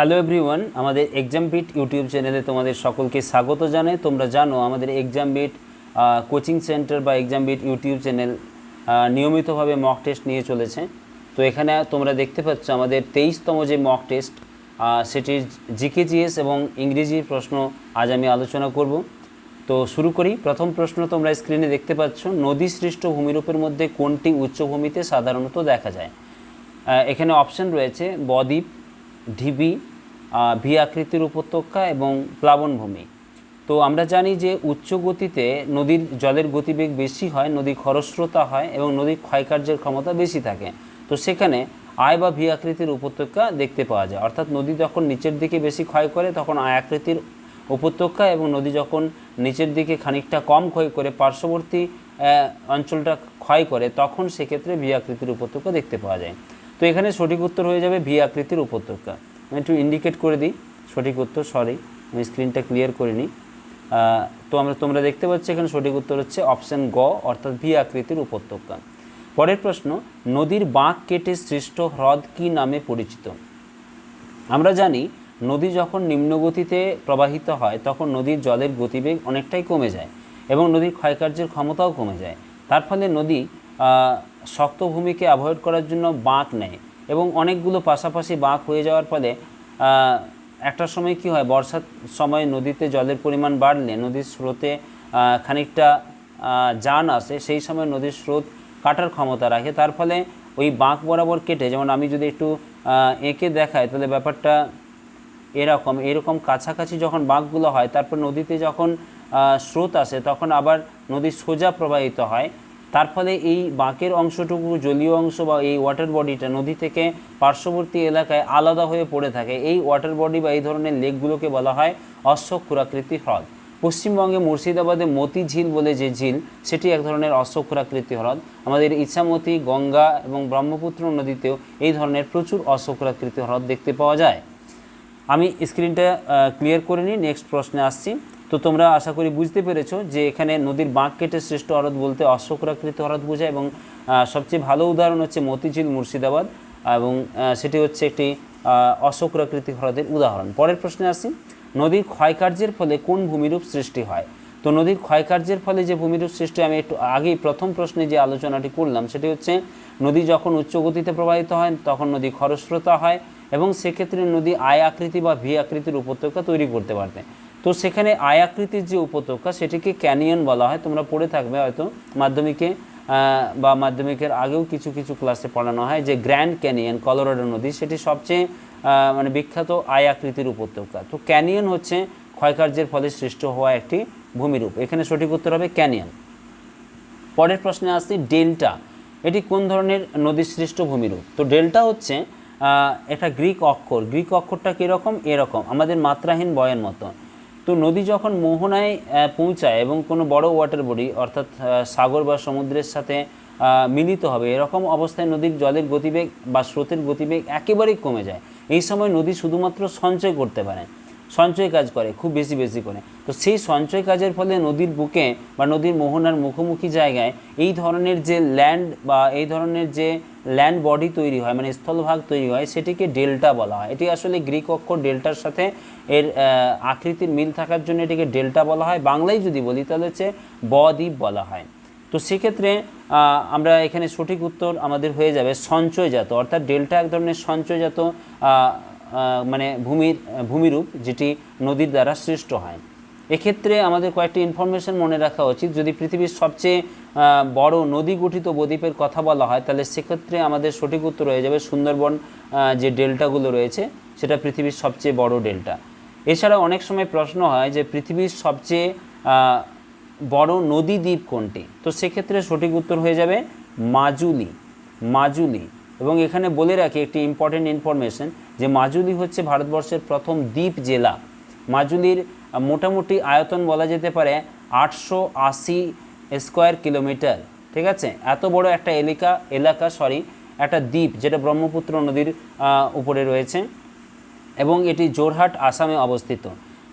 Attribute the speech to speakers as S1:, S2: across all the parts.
S1: Hello everyone, আমাদের exam bit YouTube চ্যানেলে তোমাদের সকলকে স্বাগত জানাই। তোমরা জানো আমাদের এক্সাম বিট কোচিং সেন্টার বা এক্সাম বিট ইউটিউব চ্যানেল নিয়মিতভাবে মক টেস্ট নিয়ে চলেছে। তো এখানে তোমরা দেখতে পাচ্ছ আমাদের 23তম যে মক টেস্ট, সেটির জিকেজিএস এবং ইংরেজির প্রশ্ন আজ আমি আলোচনা করব। তো শুরু করি। প্রথম প্রশ্ন তোমরা স্ক্রিনে দেখতে পাচ্ছ, নদী সৃষ্ট ভূমিরূপের মধ্যে কোনটি উচ্চভূমিতে সাধারণত দেখা যায়? এখানে অপশন রয়েছে বদ্বীপ, ঢিবি, ভি আকৃতির উপত্যকা এবং প্লাবনভূমি। তো আমরা জানি যে উচ্চ গতিতে নদীর জলের গতিবেগ বেশি হয়, নদী খরস্রোতা হয় এবং নদীর ক্ষয়কার্যের ক্ষমতা বেশি থাকে। তো সেখানে আয় বা ভি আকৃতির উপত্যকা দেখতে পাওয়া যায়। অর্থাৎ নদী যখন নিচের দিকে বেশি ক্ষয় করে তখন আয় আকৃতির উপত্যকা, এবং নদী যখন নিচের দিকে খানিকটা কম ক্ষয় করে পার্শ্ববর্তী অঞ্চলটা ক্ষয় করে তখন সেক্ষেত্রে ভি আকৃতির উপত্যকা দেখতে পাওয়া যায়। তো এখানে সঠিক উত্তর হয়ে যাবে ভি আকৃতির উপত্যকা। আমি একটু ইন্ডিকেট করে দিই সঠিক উত্তর, সরি আমি স্ক্রিনটা ক্লিয়ার করিনি। তো তোমরা দেখতে পাচ্ছ এখানে সঠিক উত্তর হচ্ছে অপশান গ, অর্থাৎ ভি আকৃতির উপত্যকা। পরের প্রশ্ন, নদীর বাঁক কেটে সৃষ্ট হ্রদ কী নামে পরিচিত? আমরা জানি নদী যখন নিম্নগতিতে প্রবাহিত হয় তখন নদীর জলের গতিবেগ অনেকটাই কমে যায় এবং নদীর ক্ষয়কার্যের ক্ষমতাও কমে যায়। তার ফলে নদী শক্ত ভূমিকে অ্যাভয়েড করার জন্য বাঁক নেয় এবং অনেকগুলো পাশাপাশি বাঁক হয়ে যাওয়ার ফলে একটা সময় কি হয়, বর্ষার সময় নদীতে জলের পরিমাণ বাড়লে নদীর স্রোতে খানিকটা জান আসে, সেই সময় নদীর স্রোত কাটার ক্ষমতা রাখে। তার ফলে ওই বাঁক বরাবর কেটে, যেমন আমি যদি একটু এঁকে দেখাই তাহলে ব্যাপারটা এরকম কাছাকাছি যখন বাঁকগুলো হয় তারপর নদীতে যখন স্রোত আসে তখন আবার নদী সোজা প্রবাহিত হয়। তার ফলে এই বাঁকের অংশটুকু, জলীয় অংশ বা এই ওয়াটার বডিটা নদী থেকে পার্শ্ববর্তী এলাকায় আলাদা হয়ে পড়ে থাকে। এই ওয়াটার বডি বা এই ধরনের লেকগুলোকে বলা হয় অশ্বক্ষুরাকৃতি হ্রদ। পশ্চিমবঙ্গে মুর্শিদাবাদে মতি ঝিল বলে যে ঝিল, সেটি এক ধরনের অশ্বক্ষুরাকৃতি হ্রদ। আমাদের ইছামতি, গঙ্গা এবং ব্রহ্মপুত্র নদীতেও এই ধরনের প্রচুর অশ্বক্ষুরাকৃতি হ্রদ দেখতে পাওয়া যায়। আমি স্ক্রিনটা ক্লিয়ার করে নিই, নেক্সট প্রশ্নে আসছি। তো তোমরা আশা করি বুঝতে পেরেছো যে এখানে নদীর বাঁক কেটে সৃষ্ট হ্রদ বলতে অশ্বক্ষুরাকৃত হ্রদ বোঝায়, এবং সবচেয়ে ভালো উদাহরণ হচ্ছে মতিঝিল মুর্শিদাবাদ, এবং সেটি হচ্ছে একটি অশ্বক্ষুরাকৃতি হ্রদের উদাহরণ। পরের প্রশ্নে আসছি, নদীর ক্ষয়কার্যের ফলে কোন ভূমিরূপ সৃষ্টি হয়? তো নদীর ক্ষয়কার্যের ফলে যে ভূমিরূপ সৃষ্টি, আমি একটু আগেই প্রথম প্রশ্নে যে আলোচনাটি করলাম সেটি হচ্ছে নদী যখন উচ্চ গতিতে প্রবাহিত হয় তখন নদী খরস্রোতা হয় এবং সেক্ষেত্রে নদী আয় আকৃতি বা ভি আকৃতির উপত্যকা তৈরি করতে পারবে। তো সেখানে আয় আকৃতির যে উপত্যকা সেটিকে ক্যানিয়ন বলা হয়। তোমরা পড়ে থাকবে হয়তো মাধ্যমিকে বা মাধ্যমিকের আগেও কিছু কিছু ক্লাসে পড়ানো হয় যে গ্র্যান্ড ক্যানিয়ন কলোরাডো নদী, সেটি সবচেয়ে বিখ্যাত আয় আকৃতির উপত্যকা। তো ক্যানিয়ন হচ্ছে ক্ষয়কার্যের ফলে সৃষ্ট হওয়া একটি ভূমিরূপ। এখানে সঠিক উত্তর হবে ক্যানিয়ন। পরের প্রশ্নে আসছি, ডেল্টা এটি কোন ধরনের নদী সৃষ্ট ভূমিরূপ? তো ডেল্টা হচ্ছে একটা গ্রিক অক্ষর। গ্রিক অক্ষরটা কীরকম? এরকম, আমাদের মাত্রাহীন বয়ের মতো। তো নদী যখন মোহনায় পৌঁছায় এবং কোনো বড় ওয়াটার বডি অর্থাৎ সাগর বা সমুদ্রের সাথে মিলিত হবে, এরকম অবস্থায় নদীর জলের গতিবেগ বা স্রোতের গতিবেগ একেবারেই কমে যায়। এই সময় নদী শুধুমাত্র সঞ্চয় করতে পারে, সঞ্চয় কাজ করে খুব বেশি বেশি করে। তো সেই সঞ্চয় কাজের ফলে নদীর বুকে বা নদীর মোহনার মুখোমুখি জায়গায় এই ধরনের যে ল্যান্ড বা এই ধরনের যে ল্যান্ড বডি তৈরি হয়, মানে স্থলভাগ তৈরি হয়, সেটিকে ডেল্টা বলা হয়। এটি আসলে গ্রিক অক্ষর ডেল্টার সাথে এর আকৃতির মিল থাকার জন্য এটিকে ডেল্টা বলা হয়। বাংলায় যদি বলি তাহলে হচ্ছে বদ্বীপ বলা হয়। তো সেক্ষেত্রে আমরা এখানে সঠিক উত্তর আমাদের হয়ে যাবে সঞ্চয়জাত, অর্থাৎ ডেল্টা এক ধরনের সঞ্চয়জাত মানে ভূমিরূপ যেটি নদীর দ্বারা সৃষ্ট হয়। এক্ষেত্রে আমাদের কয়েকটি ইনফরমেশন মনে রাখা উচিত। যদি পৃথিবীর সবচেয়ে বড় নদী গঠিত বদ্বীপের কথা বলা হয় তাহলে সেক্ষেত্রে আমাদের সঠিক উত্তর হয়ে যাবে সুন্দরবন। যে ডেল্টাগুলো রয়েছে সেটা পৃথিবীর সবচেয়ে বড় ডেল্টা। এছাড়া অনেক সময় প্রশ্ন হয় যে পৃথিবীর সবচেয়ে বড় নদী দ্বীপ কোনটি? তো সেক্ষেত্রে সঠিক উত্তর হয়ে যাবে মাজুলি। এবং এখানে বলে রাখি একটি ইম্পর্টেন্ট ইনফরমেশন যে মাজুলি হচ্ছে ভারতবর্ষের প্রথম দ্বীপ জেলা। মাজুলির মোটামুটি আয়তন বলা যেতে পারে 880 স্কোয়ার কিলোমিটার। ঠিক আছে, এত বড় একটা একটা দ্বীপ যেটা ব্রহ্মপুত্র নদীর উপরে রয়েছে এবং এটি জোরহাট, আসামে অবস্থিত।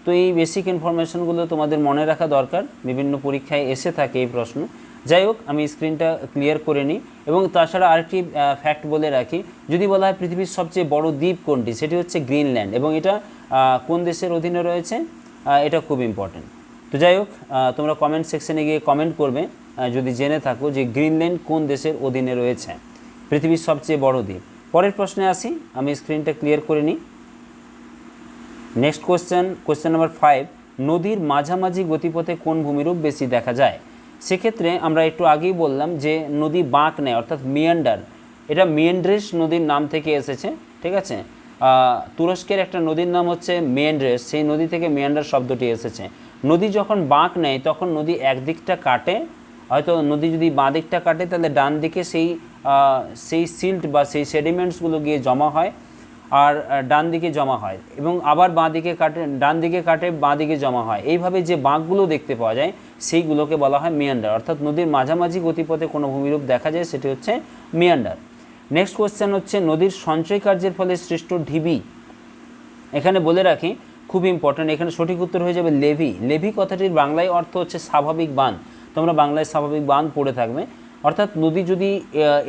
S1: তো এই বেসিক ইনফরমেশনগুলো তোমাদের মনে রাখা দরকার, বিভিন্ন পরীক্ষায় এসে থাকে এই প্রশ্ন যাই হোক, আমি স্ক্রিনটা ক্লিয়ার করে নিই। এবং তাছাড়া আরেকটি ফ্যাক্ট বলে রাখি, যদি বলা হয় পৃথিবীর সবচেয়ে বড় দ্বীপ কোনটি, সেটি হচ্ছে গ্রিনল্যান্ড। এবং এটা কোন দেশের অধীনে রয়েছে, এটা খুব ইম্পর্টেন্ট। তো যাই হোক, তোমরা কমেন্ট সেকশনে গিয়ে কমেন্ট করবে যদি জেনে থাকো যে গ্রিনল্যান্ড কোন দেশের অধীনে রয়েছে, পৃথিবীর সবচেয়ে বড় দ্বীপ। পরের প্রশ্নে আসি, আমি স্ক্রিনটা ক্লিয়ার করে নিই। নেক্সট কোশ্চেন নাম্বার 5, নদীর মাঝামাঝি গতিপথে কোন ভূমিরূপ বেশি দেখা যায়? সেক্ষেত্রে আমরা একটু আগেই বললাম যে নদী বাঁক নেয়, অর্থাৎ মিয়ান্ডার। এটা মিয়ান্ড্রেস নদীর নাম থেকে এসেছে, ঠিক আছে। তুরস্কের একটা নদীর নাম হচ্ছে মিয়ান্ড্রেস, সেই নদী থেকে মিয়ান্ডার শব্দটি এসেছে। নদী যখন বাঁক নেয় তখন নদী একদিকটা কাটে, হয়তো নদী যদি বাঁ দিকটা কাটে তাহলে ডান দিকে সেই সিল্ট বা সেই সেডিমেন্টসগুলো গিয়ে জমা হয়, আর ডান দিকে জমা হয়, এবং আবার বাঁ দিকে কাটে, ডান দিকে কাটে, বাঁ দিকে জমা হয়। এইভাবে যে বাঁকগুলো দেখতে পাওয়া যায় সেইগুলোকে বলা হয় মিয়ান্ডার। অর্থাৎ নদীর মাঝামাঝি গতিপথে কোনো ভূমিরূপ দেখা যায় সেটি হচ্ছে মিয়ান্ডার। নেক্সট কোশ্চেন হচ্ছে নদীর সঞ্চয় কার্যের ফলে সৃষ্ট ঢিবি। এখানে বলে রাখি, খুব ইম্পর্ট্যান্ট, এখানে সঠিক উত্তর হয়ে যাবে লেভি। লেভি কথাটির বাংলায় অর্থ হচ্ছে স্বাভাবিক বাঁধ। তোমরা বাংলায় স্বাভাবিক বাঁধ পড়ে থাকবে। অর্থাৎ নদী যদি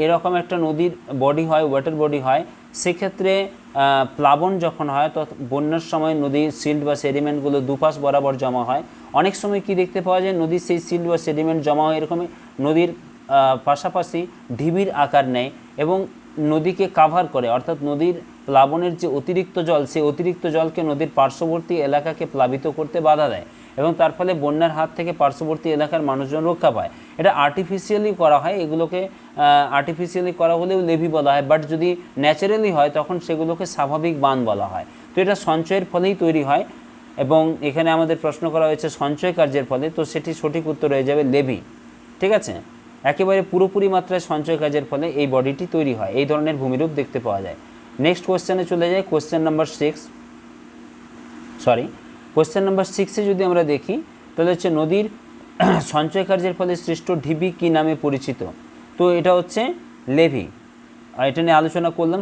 S1: এরকম একটা নদীর বডি হয়, ওয়াটার বডি হয়, সেক্ষেত্রে প্লাবন যখন হয় তখন বন্যার সময় নদীর সিল্ট বা সেডিমেন্টগুলো দুপাশ বরাবর জমা হয়। অনেক সময় কি দেখতে পাওয়া যায়, নদীর সেই সিল্ট বা সেডিমেন্ট জমা হয় এরকমই নদীর পাশাপাশি ঢিবির আকার নেয় এবং নদীকে কাভার করে। অর্থাৎ নদীর প্লাবনের যে অতিরিক্ত জল, সেই অতিরিক্ত জলকে নদীর পার্শ্ববর্তী এলাকাকে প্লাবিত করতে বাধা দেয়, এবং তার ফলে বন্যার হাত থেকে পার্শ্ববর্তী এলাকার মানুষজন রক্ষা পায়। এটা আর্টিফিশিয়ালি করা হয়, এগুলোকে আর্টিফিশিয়ালি করা হলেও লেভি বলা হয়, বাট যদি ন্যাচারালি হয় তখন সেগুলোকে স্বাভাবিক বাঁধ বলা হয়। তো এটা সঞ্চয়ের ফলেই তৈরি হয়, এবং এখানে আমাদের প্রশ্ন করা হয়েছে সঞ্চয় কার্যের ফলে, তো সেটি সঠিক উত্তর হয়ে যাবে লেভি, ঠিক আছে। একেবারে পুরোপুরি মাত্রায় সঞ্চয় কাজের ফলে এই বডিটি তৈরি হয়, এই ধরনের ভূমিরূপ দেখতে পাওয়া যায়। নেক্সট কোশ্চেনে চলে যায়, কোশ্চেন নাম্বার 6 যদি আমরা দেখি তাহলে হচ্ছে নদীর সঞ্চয় কার্যের ফলে সৃষ্ট ঢিবি কী নামে পরিচিত? তো এটা হচ্ছে লেভি, এটা নিয়ে আলোচনা করলাম।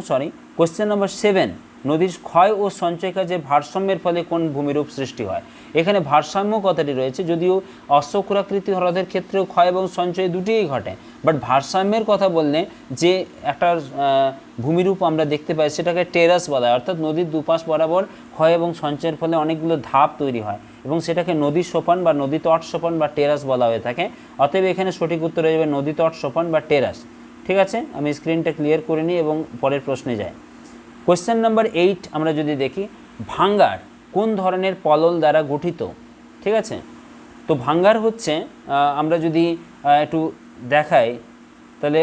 S1: কোশ্চেন নাম্বার 7, নদীর ক্ষয় ও সঞ্চয় কাজের ভারসাম্যের ফলে কোন ভূমিরূপ সৃষ্টি হয়? এখানে ভারসাম্য কথাটি রয়েছে, যদিও অশ্বক্ষুরাকৃতি হ্রদের ক্ষেত্রেও ক্ষয় এবং সঞ্চয় দুটিই ঘটে, বাট ভারসাম্যের কথা বললে যে একটা ভূমিরূপ আমরা দেখতে পাই সেটাকে টেরাস বলা হয়। অর্থাৎ নদীর দুপাশ বরাবর ক্ষয় এবং সঞ্চয়ের ফলে অনেকগুলো ধাপ তৈরি হয়, এবং সেটাকে নদী সোপান বা নদী তট সোপান বা টেরাস বলা হয়ে থাকে। অতএব এখানে সঠিক উত্তর হয়ে যাবে নদী তট সোপান বা টেরাস, ঠিক আছে। আমি স্ক্রিনটা ক্লিয়ার করে নিই এবং পরের প্রশ্নে যাই। কোশ্চেন নাম্বার 8 আমরা যদি দেখি, ভাঙ্গার কোন ধরনের পলল দ্বারা গঠিত? ঠিক আছে, তো ভাঙ্গার হচ্ছে আমরা যদি একটু দেখাই তাহলে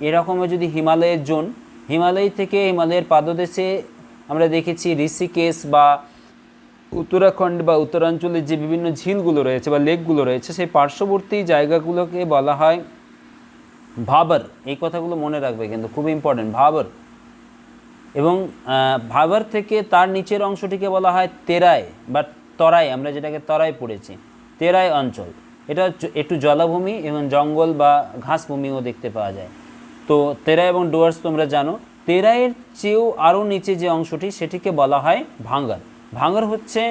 S1: এরকমও যদি হিমালয়ের জোন, হিমালয় থেকে হিমালয়ের পাদদেশে আমরা দেখেছি ঋষিকেশ বা উত্তরাখণ্ড বা উত্তরাঞ্চলের যে বিভিন্ন ঝিলগুলো রয়েছে বা লেকগুলো রয়েছে, সেই পার্শ্ববর্তী জায়গাগুলোকে বলা হয় ভাবর। এই কথাগুলো মনে রাখবে কিন্তু, খুব ইম্পর্টেন্ট, ভাবর। এবং ভাবর থেকে তার নিচের অংশটিকে বলা হয় তেরাই বা তরাই, আমরা যেটাকে তরাই পড়েছি, তেরাই অঞ্চল। এটা একটু জলাভূমি এবং জঙ্গল বা ঘাস ভূমিও দেখতে পাওয়া যায়। তো তেরাই এবং ডুয়ার্স তোমরা জানো। তেরাইয়ের চেয়েও আরও নিচে যে অংশটি সেটিকে বলা হয় ভাঙ্গার। ভাঙ্গার হচ্ছে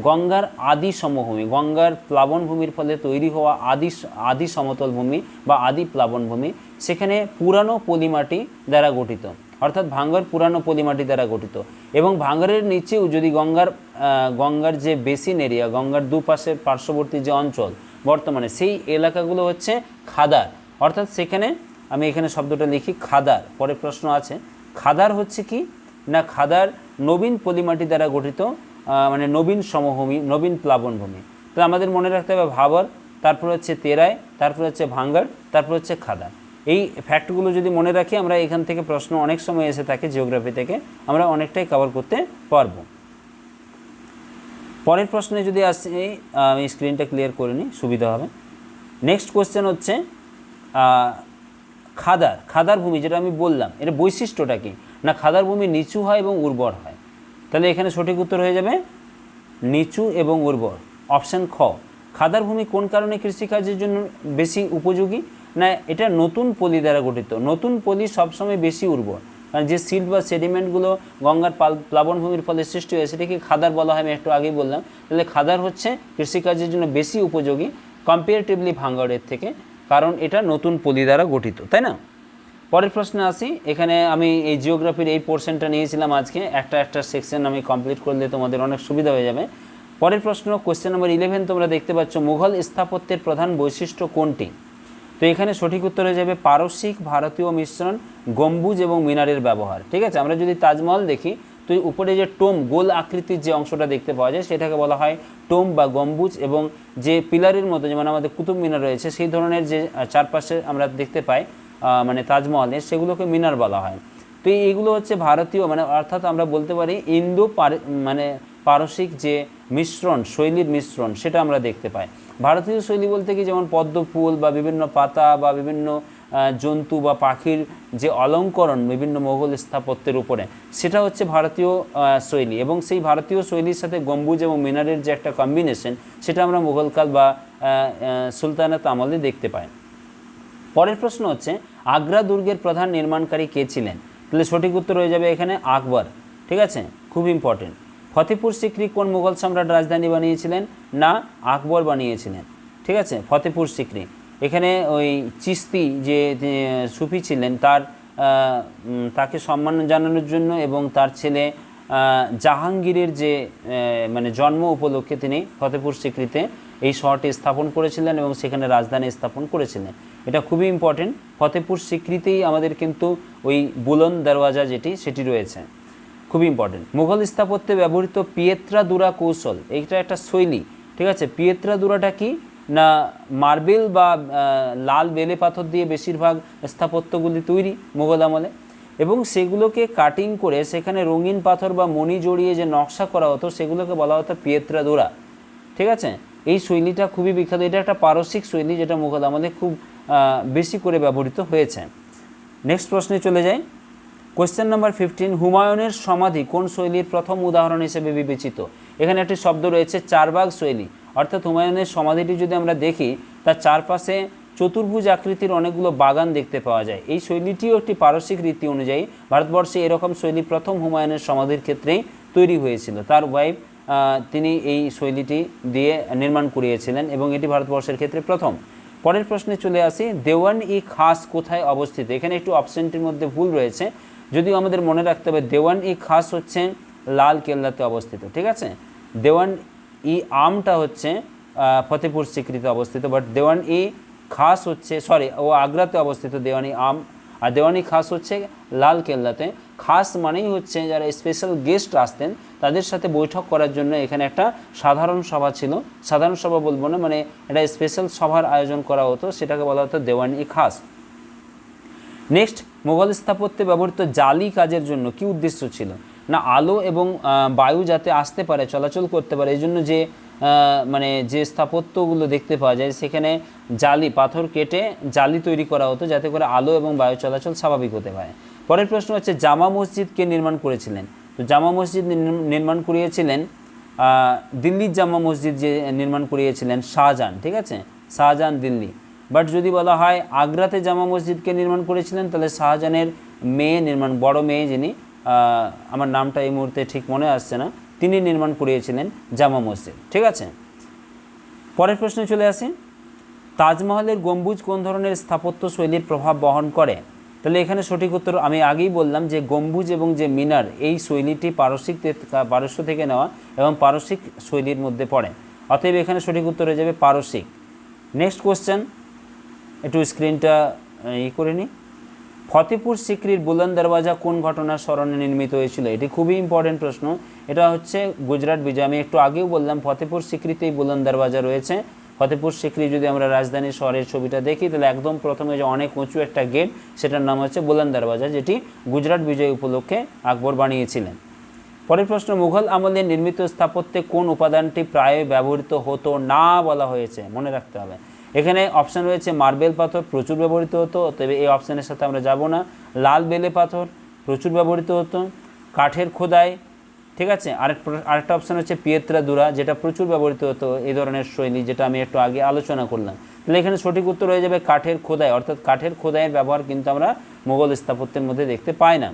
S1: গঙ্গার আদি সমভূমি, গঙ্গার প্লাবনভূমির ফলে তৈরি হওয়া আদি সমতল ভূমি বা আদি প্লাবনভূমি। সেখানে পুরানো পলিমাটি দ্বারা গঠিত, অর্থাৎ ভাঙ্গার পুরানো পলিমাটি দ্বারা গঠিত। এবং ভাঙ্গারের নিচেও যদি গঙ্গার যে বেসিন এরিয়া, গঙ্গার দুপাশের পার্শ্ববর্তী যে অঞ্চল বর্তমানে, সেই এলাকাগুলো হচ্ছে খাদার। অর্থাৎ সেখানে আমি এখানে শব্দটা লিখি খাদার, পরে প্রশ্ন আছে। খাদার হচ্ছে কি না, খাদার নবীন পলিমাটি দ্বারা গঠিত, মানে নবীন সমভূমি, নবীন প্লাবনভূমি। তো আমাদের মনে রাখতে হবে ভাবর, তারপর হচ্ছে তেরাই, তারপর হচ্ছে ভাঙ্গার, তারপর হচ্ছে খাদার। এই ফ্যাক্টগুলো যদি মনে রাখি আমরা, এখান থেকে প্রশ্ন অনেক সময় এসে থাকে জিওগ্রাফি থেকে, আমরা অনেকটাই কভার করতে পারবো। পরের প্রশ্নে যদি আসি, আমি স্ক্রিনটা ক্লিয়ার করে নিই, সুবিধা হবে। নেক্সট কোশ্চেন হচ্ছে খাদার ভূমি, যেটা আমি বললাম এর বৈশিষ্ট্যটা কি না, খাদার ভূমি নিচু হয় এবং উর্বর হয়। তাহলে এখানে সঠিক উত্তর হয়ে যাবে নিচু এবং উর্বর, অপশান খ। খাদার ভূমি কোন কারণে কৃষিকাজের জন্য বেশি উপযোগী? না, এটা নতুন পলি দ্বারা গঠিত। নতুন পলি সবসময় বেশি উর্বর, কারণ যে সিল্ট বা সেডিমেন্টগুলো গঙ্গার প্লাবনভূমির ফলে সৃষ্টি হয় সেটাকে খাদার বলা হয়, আমি একটু আগেই বললাম। তাহলে খাদার হচ্ছে কৃষিকাজের জন্য বেশি উপযোগী কম্পারেটিভলি ভাঙ্গারের থেকে। কারণ এটা নতুন পলি দ্বারা গঠিত, তাই না? পরের প্রশ্নে আসি। এখানে আমি এই জিওগ্রাফির এই পোর্শনটা নিয়েছিলাম আজকে, একটা সেকশন আমি কমপ্লিট করলে তোমাদের অনেক সুবিধা হয়ে যাবে। পরের প্রশ্ন কোশ্চেন নম্বর 11 তোমরা দেখতে পাচ্ছ, মুঘল স্থাপত্যের প্রধান বৈশিষ্ট্য কোনটি? তো এখানে সঠিক উত্তর হয়ে যাবে পারসিক ভারতীয় মিশ্রণ, গম্বুজ এবং মিনারের ব্যবহার। ঠিক আছে, আমরা যদি তাজমহল দেখি তো উপরে যে টোম গোল আকৃতির যে অংশটা দেখতে পাওয়া যায় সেটাকে বলা হয় টোম বা গম্বুজ, এবং যে পিলারের মতো যেমন আমাদের কুতুব মিনার রয়েছে সেই ধরনের যে চারপাশে আমরা দেখতে পাই মানে তাজমহলের, সেগুলোকে মিনার বলা হয়। তো এইগুলো হচ্ছে ভারতীয়, মানে অর্থাৎ আমরা বলতে পারি ইন্দো মানে পারসিক যে মিশ্রণ, শৈলীর মিশ্রণ, সেটা আমরা দেখতে পাই। ভারতীয় শৈলী বলতে কি, যেমন পদ্ম ফুল বা বিভিন্ন পাতা বা বিভিন্ন জন্তু বা পাখির যে অলঙ্করণ বিভিন্ন মোগল স্থাপত্যের উপরে, সেটা হচ্ছে ভারতীয় শৈলী, এবং সেই ভারতীয় শৈলীর সাথে গম্বুজ এবং মিনারের যে একটা কম্বিনেশন, সেটা আমরা মুঘলকাল বা সুলতানাত আমলে দেখতে পাই। পরের প্রশ্ন হচ্ছে, আগ্রা দুর্গের প্রধান নির্মাণকারী কে ছিলেন? তাহলে সঠিক উত্তর হয়ে যাবে এখানে আকবর। ঠিক আছে, খুব ইম্পর্টেন্ট। ফতেপুর সিক্রি কোন মুঘল সম্রাট রাজধানী বানিয়েছিলেন? না, আকবর বানিয়েছিলেন। ঠিক আছে, ফতেপুর সিক্রি। এখানে ওই চিস্তি যে সুফি ছিলেন তাকে সম্মান জানানোর জন্য এবং তার ছেলে জাহাঙ্গীরের যে মানে জন্ম উপলক্ষে তিনি ফতেপুর সিক্রিতে এই শহরটি স্থাপন করেছিলেন এবং সেখানে রাজধানী স্থাপন করেছিলেন। এটা খুবই ইম্পর্টেন্ট। ফতেপুর সিক্রিতেই আমাদের কিন্তু ওই বুলন্দ দরওয়াজা সেটি রয়েছে, খুবই ইম্পর্টেন্ট। মুঘল স্থাপত্যে ব্যবহৃত পিয়েত্রাদুরা কৌশল, এইটা একটা শৈলী। ঠিক আছে, পিয়েত্রাদুরাটা কি না, মার্বেল বা লাল বেলে পাথর দিয়ে বেশিরভাগ স্থাপত্যগুলি তৈরি মুঘল আমলে, এবং সেগুলোকে কাটিং করে সেখানে রঙিন পাথর বা মণি জড়িয়ে যে নকশা করা হতো সেগুলোকে বলা হতো পিয়েত্রাদুরা। ঠিক আছে, এই শৈলীটা খুবই বিখ্যাত। এটা একটা পারসিক শৈলী যেটা মুঘল আমলে খুব বেশি করে ব্যবহৃত হয়েছে। নেক্সট প্রশ্নে চলে যাই। কোয়েশ্চেন নাম্বার 15, হুমায়ুনের সমাধি কোন শৈলীর প্রথম উদাহরণ হিসেবে বিবেচিত? এখানে একটি শব্দ রয়েছে চারবাগ শৈলী, অর্থাৎ হুমায়ুনের সমাধিটি যদি আমরা দেখি তার চারপাশে চতুর্ভুজ আকৃতির অনেকগুলো বাগান দেখতে পাওয়া যায়। এই শৈলীটিও একটি পারসিক রীতি অনুযায়ী ভারতবর্ষে এরকম শৈলী প্রথম হুমায়ুনের সমাধির ক্ষেত্রেই তৈরি হয়েছিল। তার ওয়াইফ তিনি এই শৈলীটি দিয়ে নির্মাণ করিয়েছিলেন এবং এটি ভারতবর্ষের ক্ষেত্রে প্রথম। পরের প্রশ্নে চলে আসি, দেওয়ান-ই-খাস কোথায় অবস্থিত? এখানে একটু অপশনটির মধ্যে ভুল রয়েছে, যদিও আমাদের মনে রাখতে হবে দেওয়ান-ই-খাস হচ্ছে লাল কেল্লাতে অবস্থিত। ঠিক আছে, দেওয়ান-ই-আমটা হচ্ছে ফতেপুর সিক্রিতে অবস্থিত, বাট দেওয়ান-ই-খাস হচ্ছে আগ্রাতে অবস্থিত দেওয়ান-ই-আম, আর দেওয়ান-ই-খাস হচ্ছে লাল কেল্লাতে। খাস মানেই হচ্ছে যারা স্পেশাল গেস্ট আসতেন তাদের সাথে বৈঠক করার জন্য এখানে একটা সাধারণ সভা ছিল, সাধারণ সভা বলবো না, মানে একটা স্পেশাল সভার আয়োজন করা হতো, সেটাকে বলা হতো দেওয়ান-ই-খাস। নেক্সট, মুঘল স্থাপত্যে ব্যবহৃত জালি কাজের জন্য কি উদ্দেশ্য ছিল? না, আলো এবং বায়ু যাতে আসতে পারে, চলাচল করতে পারে, এই জন্য যে মানে যে স্থাপত্যগুলো দেখতে পাওয়া যায় সেখানে পাথর কেটে জালি তৈরি করা হতো যাতে করে আলো এবং বায়ু চলাচল স্বাভাবিক হতে পারে। পরের প্রশ্ন হচ্ছে, জামা মসজিদ কে নির্মাণ করেছিলেন? তো জামা মসজিদ নির্মাণ করিয়েছিলেন দিল্লির জামা মসজিদ যে নির্মাণ করিয়েছিলেন শাহজাহান। ঠিক আছে, শাহজাহান দিল্লি। বাট যদি বলা হয় আগ্রাতে জামা মসজিদকে নির্মাণ করেছিলেন তাহলে শাহজাহানের বড় মেয়ে যিনি, আমার নামটা এই মুহূর্তে ঠিক মনে আসছে না, তিনি নির্মাণ করিয়েছিলেন জামা মসজিদ। ঠিক আছে, পরের প্রশ্নে চলে আসি, তাজমহলের গম্বুজ কোন ধরনের স্থাপত্য শৈলীর প্রভাব বহন করে? তাহলে এখানে সঠিক উত্তর আমি আগেই বললাম যে গম্বুজ এবং যে মিনার, এই শৈলীটি পারস্য থেকে নেওয়া এবং পারসিক শৈলীর মধ্যে পড়ে, অতএব এখানে সঠিক উত্তর হয়ে যাবে পারসিক। নেক্সট কোশ্চেন, একটু স্ক্রিনটা করে নিই। ফতেপুর সিক্রির বুলন্দ দরওয়াজা কোন ঘটনার স্মরণে নির্মিত হয়েছিল? এটি খুবই ইম্পর্টেন্ট প্রশ্ন। এটা হচ্ছে গুজরাট বিজয়। আমি একটু আগেও বললাম ফতেপুর সিক্রিতেই বুলন্দ দরওয়াজা রয়েছে। ফতেপুর সিক্রি যদি আমরা রাজধানী শহরের ছবিটা দেখি তাহলে একদম প্রথমে যে অনেক উঁচু একটা গেট, সেটার নাম হচ্ছে বুলন্দ দরওয়াজা, যেটি গুজরাট বিজয় উপলক্ষে আকবর বানিয়েছিলেন। পরের প্রশ্ন, মুঘল আমলে নির্মিত স্থাপত্যে কোন উপাদানটি প্রায় ব্যবহৃত হতো না বলা হয়েছে? মনে রাখতে হবে। এখানে অপশান রয়েছে মার্বেল পাথর প্রচুর ব্যবহৃত হতো, তবে এই অপশানের সাথে আমরা যাব না। লাল বেলে পাথর প্রচুর ব্যবহৃত হতো, কাঠের খোদাই, ঠিক আছে, আরেকটা অপশান হচ্ছে পিয়েত্রাদুরা, যেটা প্রচুর ব্যবহৃত হতো এই ধরনের শৈলী, যেটা আমি একটু আগে আলোচনা করলাম। তাহলে এখানে সঠিক উত্তর হয়ে যাবে কাঠের খোদাই, অর্থাৎ কাঠের খোদাইয়ের ব্যবহার কিন্তু আমরা মুঘল স্থাপত্যের মধ্যে দেখতে পাই না।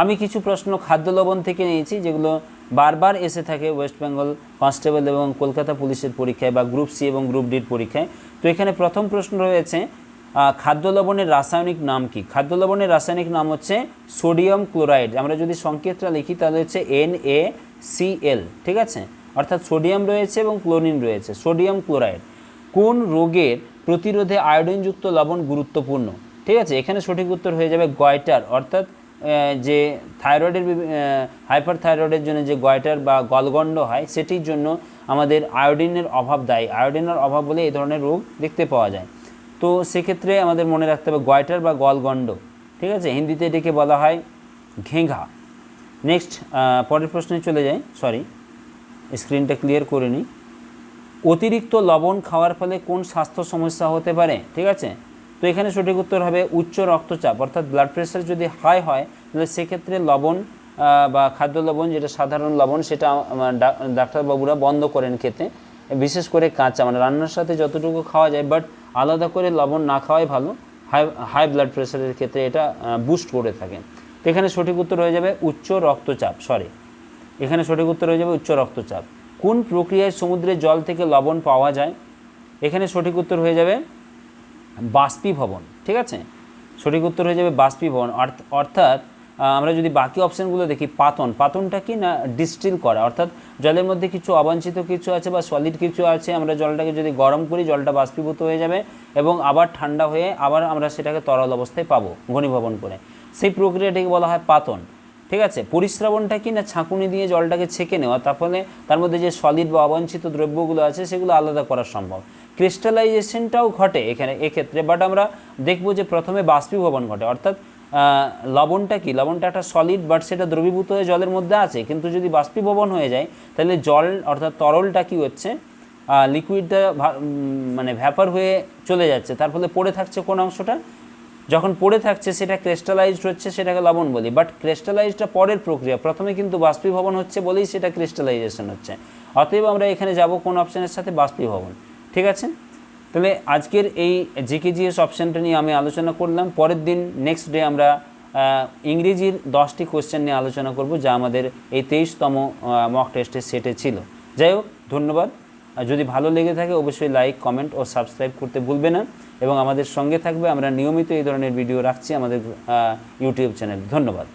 S1: আমি কিছু প্রশ্ন খাদ্য লবণ থেকে নিয়েছি যেগুলো বারবার এসে থাকে ওয়েস্ট বেঙ্গল কনস্টেবল এবং কলকাতা পুলিশের পরীক্ষায় বা গ্রুপ সি এবং গ্রুপ ডির পরীক্ষায়। তো এখানে প্রথম প্রশ্ন রয়েছে খাদ্য লবণের রাসায়নিক নাম কি? খাদ্য লবণের রাসায়নিক নাম হচ্ছে সোডিয়াম ক্লোরাইড। আমরা যদি সংকেতটা লিখি তাহলে হচ্ছে NaCl, ঠিক আছে, অর্থাৎ সোডিয়াম রয়েছে এবং ক্লোরিন রয়েছে, সোডিয়াম ক্লোরাইড। কোন রোগের প্রতিরোধে আয়োডিনযুক্ত লবণ গুরুত্বপূর্ণ? ঠিক আছে, এখানে সঠিক উত্তর হয়ে যাবে গয়টার, অর্থাৎ যে থাইরয়েডের হাইপার থাইরয়েডের জন্য যে গয়টার বা গলগণ্ড হয় সেটির জন্য আমাদের আয়োডিনের অভাব দায়ী। আয়োডিনের অভাব বলে এই ধরনের রোগ দেখতে পাওয়া যায়। তো সেক্ষেত্রে আমাদের মনে রাখতে হবে গয়টার বা গলগণ্ড, ঠিক আছে, হিন্দিতে এটাকে বলা হয় ঘেঁঘা। নেক্সট পরের প্রশ্নে চলে যাই, সরি স্ক্রিনটা ক্লিয়ার করে নিই। অতিরিক্ত লবণ খাওয়ার ফলে কোন স্বাস্থ্য সমস্যা হতে পারে? ঠিক আছে, তো এখানে সঠিক উত্তর হবে উচ্চ রক্তচাপ, অর্থাৎ ব্লাড প্রেশার যদি হাই হয় তাহলে সেক্ষেত্রে লবণ বা খাদ্য লবণ যেটা সাধারণ লবণ সেটা ডাক্তারবাবুরা বন্ধ করেন খেতে, বিশেষ করে কাঁচা, মানে রান্নার সাথে যতটুকু খাওয়া যায়, বাট আলাদা করে লবণ না খাওয়াই ভালো। হাই ব্লাড প্রেশারের ক্ষেত্রে এটা বুস্ট করে থাকে। তো এখানে সঠিক উত্তর হয়ে যাবে উচ্চ রক্তচাপ, এখানে সঠিক উত্তর হয়ে যাবে উচ্চ রক্তচাপ। কোন প্রক্রিয়ায় সমুদ্রের জল থেকে লবণ পাওয়া যায়? এখানে সঠিক উত্তর হয়ে যাবে বাষ্পীভবন, ঠিক আছে, সঠিক উত্তর হয়ে যাবে বাষ্পীভবন। অর্থাৎ আমরা যদি বাকি অপশানগুলো দেখি, পাতনটা কি না ডিস্টিল করা, অর্থাৎ জলের মধ্যে কিছু অবাঞ্ছিত কিছু আছে বা সলিড কিছু আছে, আমরা জলটাকে যদি গরম করি জলটা বাষ্পীভূত হয়ে যাবে এবং আবার ঠান্ডা হয়ে আবার আমরা সেটাকে তরল অবস্থায় পাবো ঘনীভবন করে, সেই প্রক্রিয়াটাকে বলা হয় পাতন। ঠিক আছে, পরিস্রাবণটা কি না ছাঁকুনি দিয়ে জলটাকে ছেঁকে নেওয়া, তার ফলে তার মধ্যে যে সলিড বা অবাঞ্ছিত দ্রব্যগুলো আছে সেগুলো আলাদা করা সম্ভব। ক্রিস্টালাইজেশনটাও ঘটে এক্ষেত্রে, বাট আমরা দেখব যে প্রথমে বাষ্পীভবন ঘটে, অর্থাৎ লবণটা কি, লবণটা একটা সলিড বাট সেটা দ্রবীভূত হয়ে জলের মধ্যে আছে, কিন্তু যদি বাষ্পীভবন হয়ে যায় তাহলে জল অর্থাৎ তরলটা কি হচ্ছে, লিকুইডটা মানে ভ্যাপার হয়ে চলে যাচ্ছে, তার ফলে পড়ে থাকছে কোন অংশটা, যখন পড়ে থাকছে সেটা ক্রিস্টালাইজড হচ্ছে, সেটাকে লবণ বলি। বাট ক্রিস্টালাইজডটা পরের প্রক্রিয়া, প্রথমে কিন্তু বাষ্পীভবন হচ্ছে বলেই সেটা ক্রিস্টালাইজেশন হচ্ছে। অতএব আমরা এখানে যাব কোন অপশানের সাথে, বাষ্পীভবন। ঠিক আছে, তাহলে আজকের এই জিকেজিএস অপশানটা নিয়ে আমি আলোচনা করলাম। পরের দিন নেক্সট ডে আমরা ইংরেজির 10টি কোয়েশ্চেন নিয়ে আলোচনা করব, যা আমাদের এই 23তম মক টেস্টের সেটে ছিল। যাই হোক, ধন্যবাদ। যদি ভালো লেগে থাকে অবশ্যই লাইক, কমেন্ট ও সাবস্ক্রাইব করতে ভুলবে না এবং আমাদের সঙ্গে থাকবে। আমরা নিয়মিত এই ধরনের ভিডিও রাখছি আমাদের ইউটিউব চ্যানেল। ধন্যবাদ।